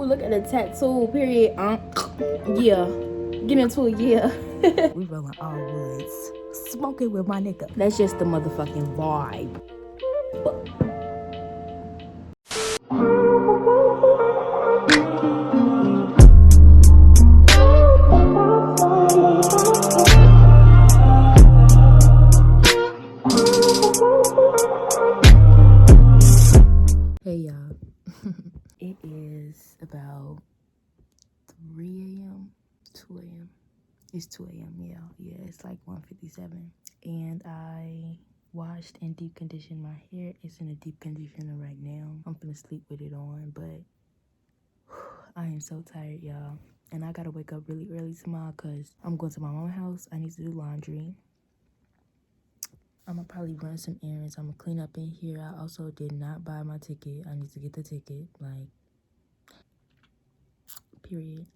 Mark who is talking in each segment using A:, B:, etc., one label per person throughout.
A: look at the tattoo, period. Yeah. Get into it, yeah. We rolling all woods. Smoking with my nigga. That's just the motherfucking vibe. Hey y'all. It is about 3 a.m. 2 a.m. It's 2 a.m. Yeah, it's like 1:57. And I washed and deep conditioned my hair. It's in a deep conditioner right now. I'm finna sleep with it on, but I am so tired, y'all. And I gotta wake up really early tomorrow because I'm going to my mama's house. I need to do laundry. I'm gonna probably run some errands. I'm gonna clean up in here. I also did not buy my ticket. I need to get the ticket, like, period.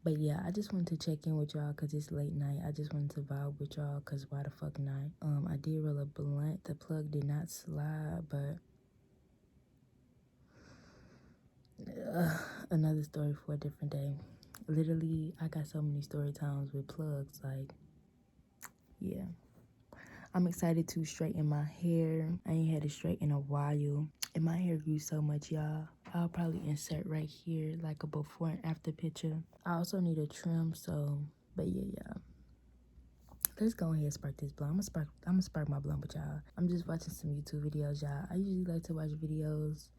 A: But yeah, I just wanted to check in with y'all because it's late night. I just wanted to vibe with y'all because why the fuck not? I did roll a blunt. The plug did not slide, but another story for a different day. Literally, I got so many story times with plugs. Like, yeah. I'm excited to straighten my hair. I ain't had it straight in a while. And my hair grew so much, y'all. I'll probably insert right here like a before and after picture. I also need a trim, so, but yeah. Let's go ahead and spark this blunt. I'm gonna spark my blunt with y'all. I'm just watching some YouTube videos, y'all. I usually like to watch videos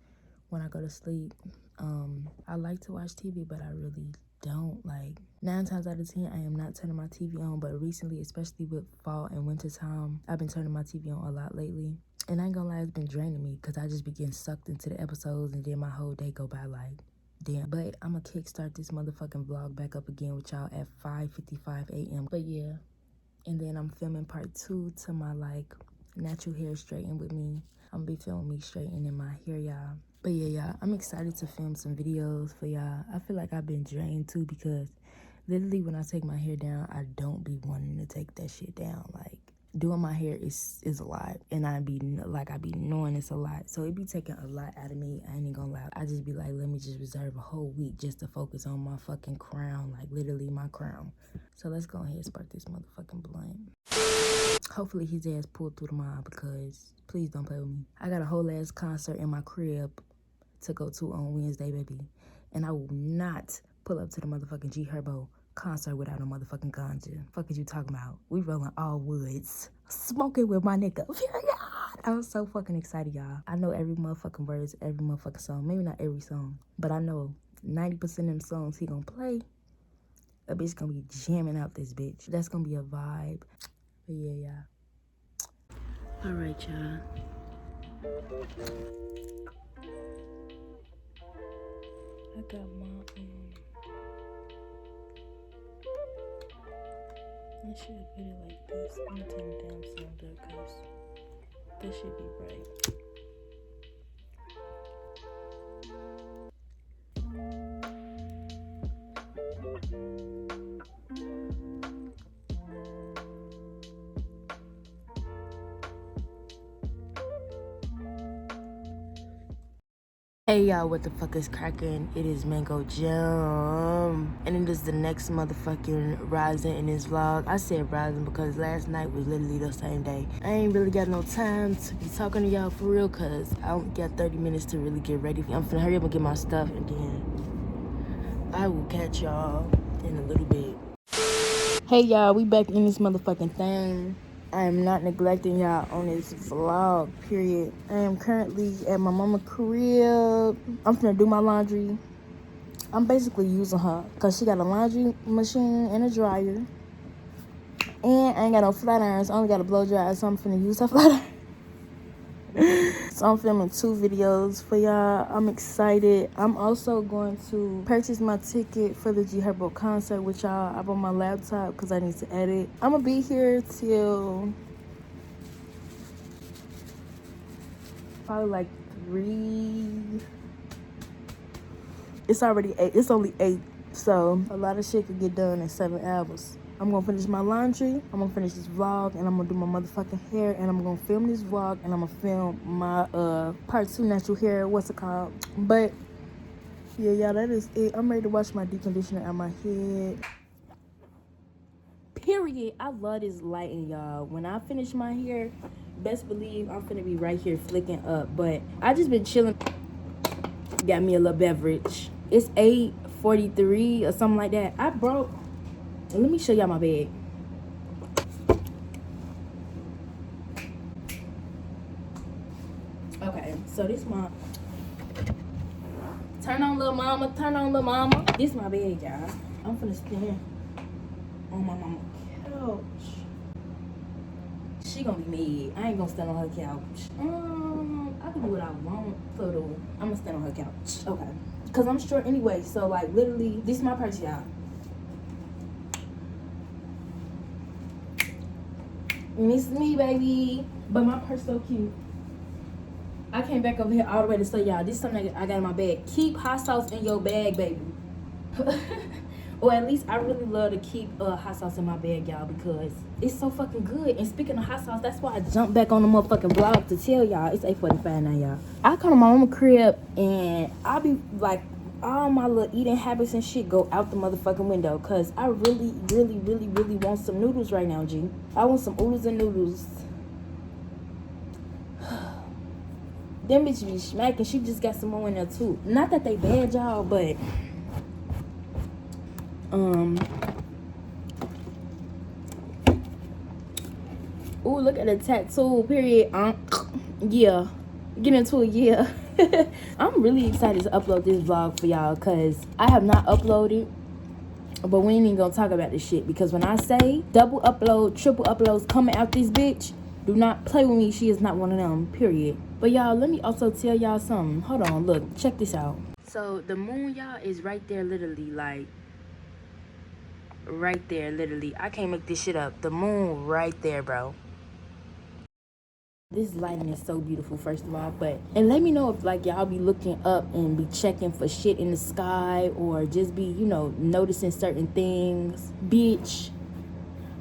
A: when I go to sleep. I like to watch TV, but I really don't. Like, 9 times out of 10, I am not turning my TV on. But recently, especially with fall and winter time, I've been turning my TV on a lot lately. And I ain't gonna lie, it's been draining me because I just be getting sucked into the episodes and then my whole day go by like, damn. But I'm gonna kickstart this motherfucking vlog back up again with y'all at 5:55 a.m. But yeah, and then I'm filming part 2 to my like natural hair straighten with me. I'm gonna be filming me straightening my hair, y'all. But yeah, y'all, I'm excited to film some videos for y'all. I feel like I've been drained too because literally when I take my hair down, I don't be wanting to take that shit down. Like, doing my hair is a lot, and I be knowing it's a lot. So it be taking a lot out of me. I ain't gonna lie. I just be like, let me just reserve a whole week just to focus on my fucking crown, like literally my crown. So let's go ahead and spark this motherfucking blunt. Hopefully his ass pulled through tomorrow because please don't play with me. I got a whole ass concert in my crib to go to on Wednesday, baby. And I will not pull up to the motherfucking G Herbo concert without no motherfucking ganja. Fuck is you talking about? We rolling all woods. Smoking with my nigga. I was so fucking excited, y'all. I know every motherfucking words, every motherfucking song. Maybe not every song, but I know 90% of them songs he gonna play. A bitch gonna be jamming out this bitch. That's gonna be a vibe. But yeah, y'all. All right, y'all. I got my I should have put it like this. I'm gonna turn it down some though, cause this should be bright. Hey y'all, what the fuck is cracking? It is mangogemm, and it is the next motherfucking rising in this vlog. I said rising because last night was literally the same day. I ain't really got no time to be talking to y'all for real because I only got 30 minutes to really get ready. I'm finna hurry up and get my stuff, and then I will catch y'all in a little bit. Hey y'all, we back in this motherfucking thing. I am not neglecting y'all on this vlog, period. I am currently at my mama's crib. I'm finna do my laundry. I'm basically using her because she got a laundry machine and a dryer. And I ain't got no flat irons. I only got a blow dryer, so I'm finna use her flat iron. So I'm filming 2 videos for y'all. I'm excited. I'm also going to purchase my ticket for the G Herbo concert with y'all. I'm on my laptop because I need to edit. I'm gonna be here till probably like 3. It's already 8. It's only 8. So a lot of shit could get done in 7 hours. I'm gonna finish my laundry, I'm gonna finish this vlog, and I'm gonna do my motherfucking hair, and I'm gonna film this vlog, and I'm gonna film my part 2 natural hair, what's it called? But Yeah, y'all, that is it. I'm ready to wash my deep conditioner out my head. Period. I love this lighting, y'all. When I finish my hair, best believe I'm finna be right here flicking up. But I just been chilling. Got me a little beverage. It's 8:43 or something like that. I brought. Let me show y'all my bag. Okay, so this my. Turn on, little mama. Turn on, little mama. This my bag, y'all. I'm finna stand on my mama couch. She gonna be mad. I ain't gonna stand on her couch. I can do what I want for the. I'm gonna stand on her couch. Okay. Cause I'm short anyway. So like literally, this is my purse, y'all. Miss me, baby. But my purse so cute. I came back over here all the way to say y'all, this is something I got in my bag. Keep hot sauce in your bag, baby. Or at least I really love to keep hot sauce in my bag, y'all, because it's so fucking good. And speaking of hot sauce, that's why I jumped back on the motherfucking vlog to tell y'all. It's 8:45 now, y'all. I come to my mama crib and I be like, all my little eating habits and shit go out the motherfucking window, because I really, really, really, really want some noodles right now, G. I want some oodles and noodles. Them bitches be smacking. She just got some more in there too. Not that they bad, y'all, but ooh, look at the tattoo, period. Yeah. Get into it, yeah. I'm really excited to upload this vlog for y'all, because I have not uploaded, but we ain't even gonna talk about this shit, because when I say double upload, triple uploads coming out this bitch, do not play with me. She is not one of them, period. But y'all, let me also tell y'all something. Hold on, look, check this out. So the moon, y'all, is right there, literally, like right there, literally. I can't make this shit up. The moon right there, bro. This lighting is so beautiful, first of all. And let me know if like y'all be looking up and be checking for shit in the sky, or just be, you know, noticing certain things. Bitch,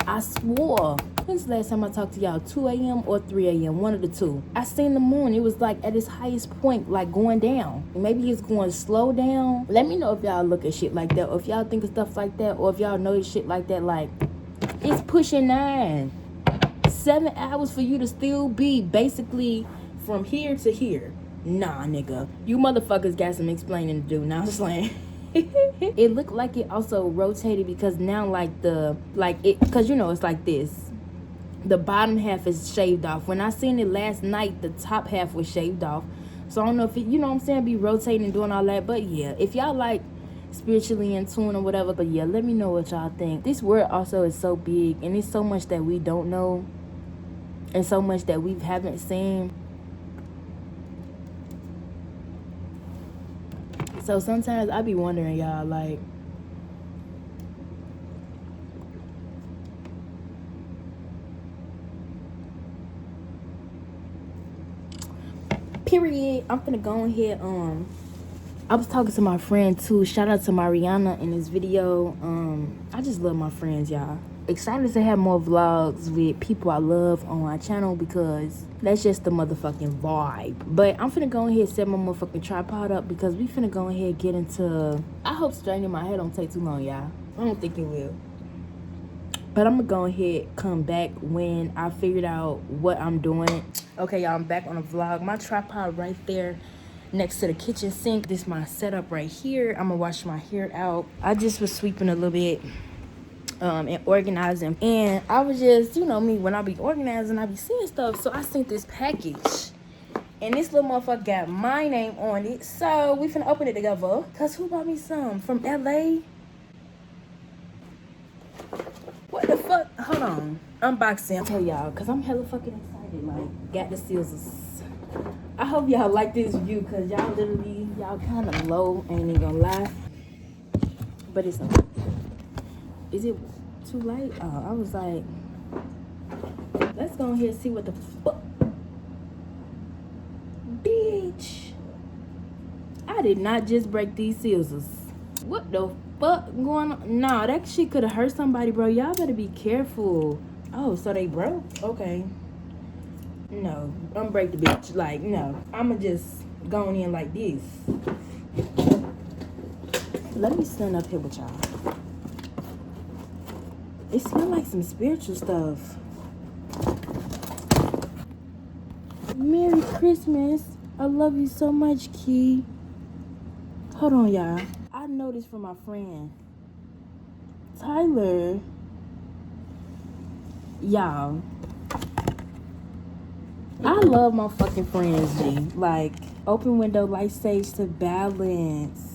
A: I swore, when's the last time I talked to y'all? 2 a.m. or 3 a.m., one of the two. I seen the moon. It was like at its highest point, like going down. Maybe it's going slow down. Let me know if y'all look at shit like that, or if y'all think of stuff like that, or if y'all notice shit like that. Like, it's pushing 9. 7 hours for you to still be basically from here to here. Nah, nigga. You motherfuckers got some explaining to do. Now I'm slaying. It looked like it also rotated, because now because you know it's like this. The bottom half is shaved off. When I seen it last night, the top half was shaved off. So I don't know if it, you know what I'm saying, be rotating and doing all that. But yeah, if y'all like spiritually in tune or whatever, but yeah, let me know what y'all think. This world also is so big, and it's so much that we don't know, and so much that we haven't seen. So sometimes I be wondering, y'all, like, period. I'm finna go ahead. I was talking to my friend too. Shout out to Mariana in this video. I just love my friends, y'all. Excited to have more vlogs with people I love on my channel, because that's just the motherfucking vibe. But I'm finna go ahead and set my motherfucking tripod up, because we finna go ahead and get into. I hope straightening my hair don't take too long, y'all. I don't think it will. But I'm gonna go ahead come back when I figured out what I'm doing. Okay, y'all, I'm back on the vlog. My tripod right there next to the kitchen sink. This is my setup right here. I'm gonna wash my hair out. I just was sweeping a little bit and organizing, and I was just, you know me, when I be organizing, I be seeing stuff. So I seen this package, and this little motherfucker got my name on it. So we finna open it together, cause who bought me some from LA? What the fuck? Hold on. Unboxing. I'll tell y'all, cause I'm hella fucking excited. Like, got the scissors. I hope y'all like this view, cause y'all literally, y'all kind of low, ain't even gonna lie. But it's okay. Is it too late? Oh, I was like, let's go ahead and see what the fuck. Bitch, I did not just break these scissors. What the fuck going on? Nah, that shit could have hurt somebody, bro. Y'all better be careful. Oh, so they broke? Okay. No, unbreak the bitch. Like, no. I'ma just go in like this. Let me stand up here with y'all. It smells like some spiritual stuff. Merry Christmas. I love you so much, Key. Hold on, y'all. I know this from my friend Tyler. Y'all, I love my fucking friends, G. Like, open window, light stage to balance.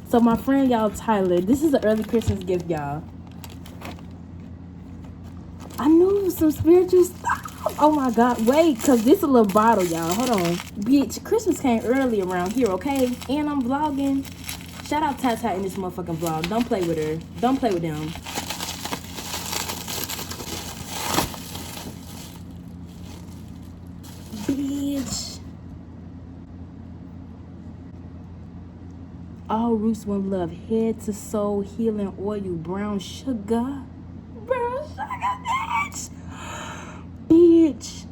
A: So my friend, y'all, Tyler, this is an early Christmas gift, y'all. I knew it was some spiritual stuff. Oh my God, wait, cause this is a little bottle, y'all. Hold on. Bitch, Christmas came early around here, okay? And I'm vlogging. Shout out Tata in this motherfucking vlog. Don't play with her. Don't play with them. Bitch. All roots one love. Head to soul healing oil. Brown sugar. Brown sugar, bitch. Bitch.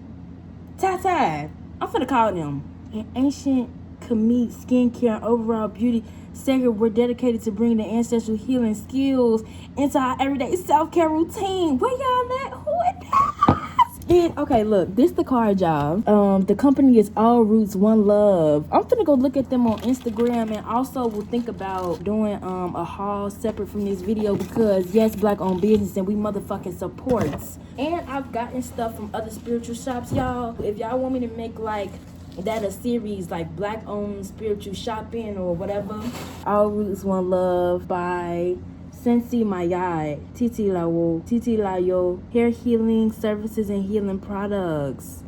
A: Tata. I'm finna call them. An ancient Khmer skincare and overall beauty segment, we're dedicated to bringing the ancestral healing skills into our everyday self-care routine. Where y'all at? Who it is? Okay, look, this the card, y'all. The company is All Roots One Love. I'm finna go look at them on Instagram, and also will think about doing a haul separate from this video, because yes, black owned business and we motherfucking supports. And I've gotten stuff from other spiritual shops, y'all. If y'all want me to make like that a series, like black owned spiritual shopping or whatever, All Roots One Love by Sensi Mayai, Titi Layo, hair healing services and healing products.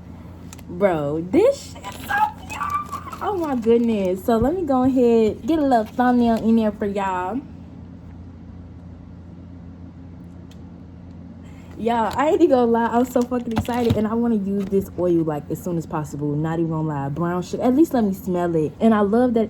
A: Bro, this shit is so y'all. Oh my goodness. So let me go ahead, get a little thumbnail in there for y'all. Y'all, I ain't even gonna lie, I'm so fucking excited, and I want to use this oil like as soon as possible. Not even gonna lie, brown sugar. At least let me smell it. And I love that.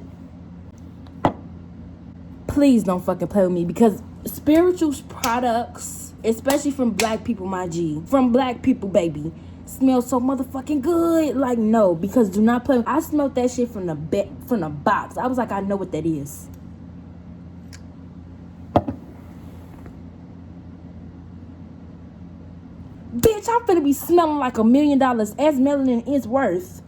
A: Please don't fucking play with me, because spiritual products, especially from black people, my G, from black people, baby, smell so motherfucking good. Like, no, because do not play. I smelled that shit from the box. I was like, I know what that is. Bitch, I'm finna be smelling like $1 million, as melanin is worth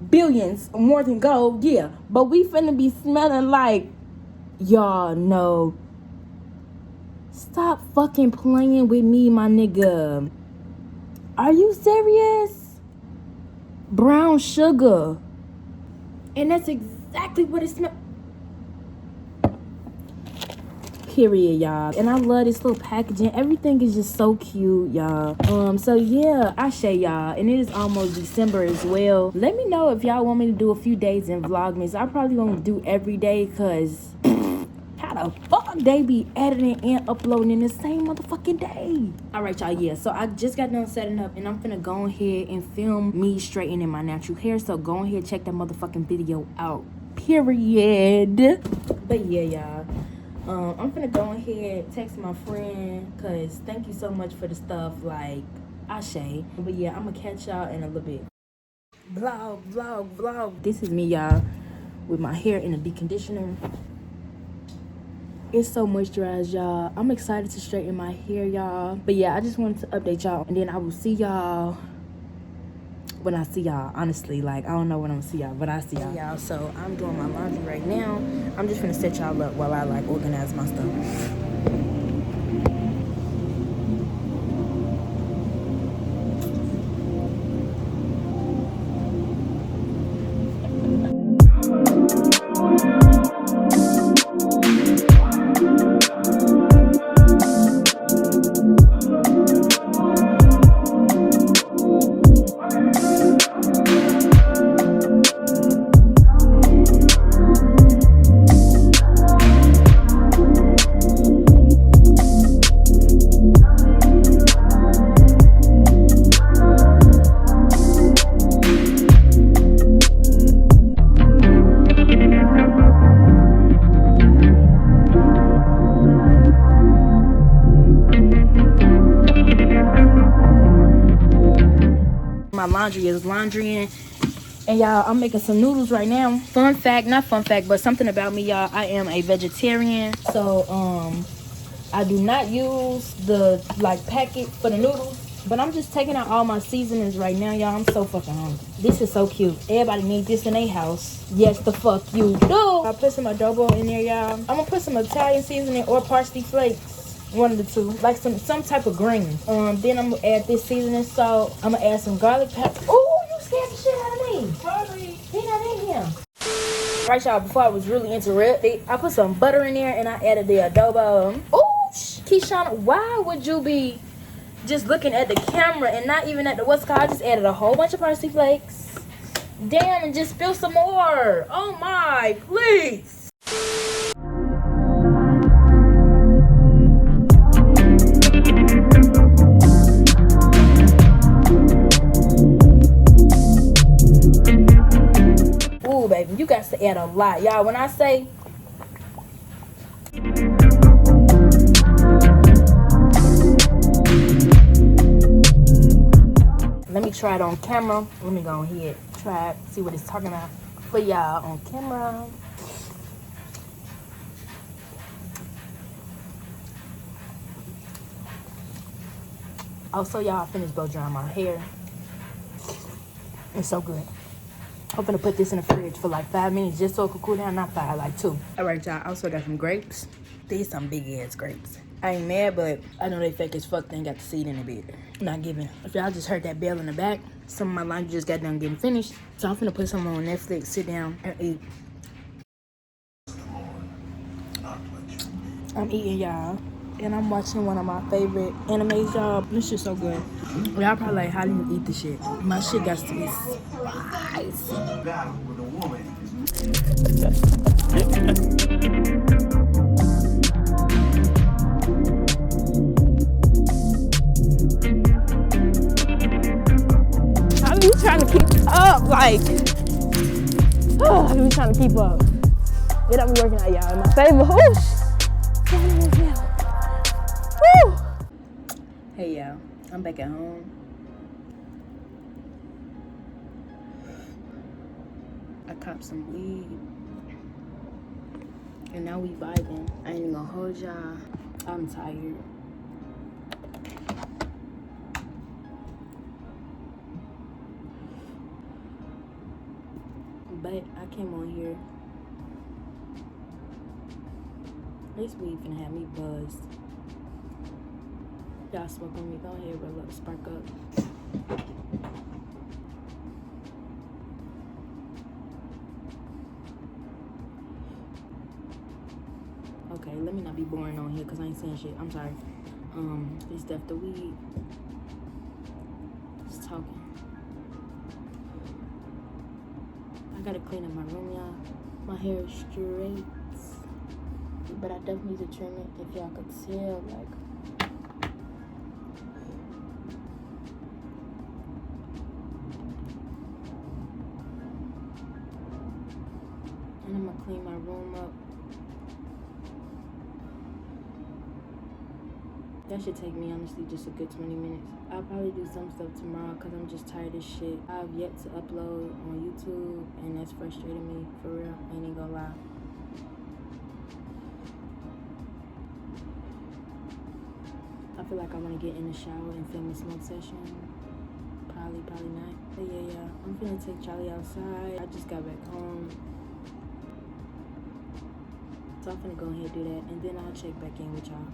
A: billions more than gold, yeah. But we finna be smelling like, y'all know. Stop fucking playing with me, my nigga. Are you serious? Brown sugar. And that's exactly what it smells. Period, y'all. And I love this little packaging. Everything is just so cute, y'all. So yeah, ashe, y'all. And it is almost December as well. Let me know if y'all want me to do a few days in Vlogmas. I probably won't do every day, because how the fuck they be editing and uploading in the same motherfucking day? Alright, y'all, yeah. So I just got done setting up, and I'm finna go ahead and film me straightening my natural hair. So go ahead, check that motherfucking video out. Period. But yeah, y'all. I'm finna go ahead, text my friend, cause thank you so much for the stuff, like, ashe. But yeah, I'm gonna catch y'all in a little bit. Vlog. This is me, y'all, with my hair in a deep conditioner. It's so moisturized, y'all. I'm excited to straighten my hair, y'all. But yeah, I just wanted to update y'all, and then I will see y'all when I see y'all. Honestly, like, I don't know when I'm gonna see y'all, but I see y'all. So I'm doing my laundry right now. I'm just gonna set y'all up while I like organize my stuff. My laundry is laundrying, And y'all, I'm making some noodles right now. Fun fact, not fun fact, but something about me, y'all. I am a vegetarian. So, I do not use the, like, packet for the noodles. But I'm just taking out all my seasonings right now, y'all. I'm so fucking hungry. This is so cute. Everybody needs this in their house. Yes, the fuck you do. I'll put some adobo in there, y'all. I'm gonna put some Italian seasoning or parsley flakes. One of the two. Like some type of green. Then I'm gonna add this seasoning salt. I'm gonna add some garlic pepper. Ooh, you scared the shit out of me. Sorry. He not in here. Right, y'all, before I was really interrupted, I put some butter in there and I added the adobo. Ooh, Keyshana, why would you be just looking at the camera and not even at the what's called? I just added a whole bunch of parsley flakes. Damn, and just spill some more. Oh my, please. Ooh, baby, you got to add a lot. Y'all, when I say let me try it on camera. Let me go ahead, try it, see what it's talking about for y'all on camera. Also, y'all, I finished blow drying my hair. It's so good. I'm gonna put this in the fridge for like 5 minutes just so it could cool down. Not 5, like 2. All right, y'all. I also got some grapes. These some big ass grapes. I ain't mad, but I know they fake as fuck. They ain't got the seed in the bit. Not giving. If y'all just heard that bell in the back, some of my laundry just got done getting finished. So I'm finna put some on Netflix, sit down and eat. I'm eating, y'all. And I'm watching one of my favorite animes, y'all. This shit's so good. Y'all probably like, how do you eat this shit? My shit got to be spicy. How are you trying to keep up? Like, oh, how are you trying to keep up? It don't be working out, y'all. My favorite hoosh. Woo! Hey, y'all. I'm back at home. I copped some weed. And now we vibing. I ain't even gonna hold y'all. I'm tired. But I came on here. This weed finna have me buzzed. Y'all smoke on me. Go ahead, roll up, spark up. Okay, let me not be boring on here because I ain't saying shit. I'm sorry. It's Def the weed. Just talking. I gotta clean up my room, y'all. My hair is straight. But I definitely need to trim it if y'all could tell, like. And I'm gonna clean my room up. That should take me, honestly, just a good 20 minutes. I'll probably do some stuff tomorrow because I'm just tired as shit. I've yet to upload on YouTube, and that's frustrating me, for real. I ain't gonna lie. I feel like I want to get in the shower and film a smoke session. Probably not. But yeah, I'm gonna take Charlie outside. I just got back home. So I'm gonna go ahead and do that, and then I'll check back in with y'all.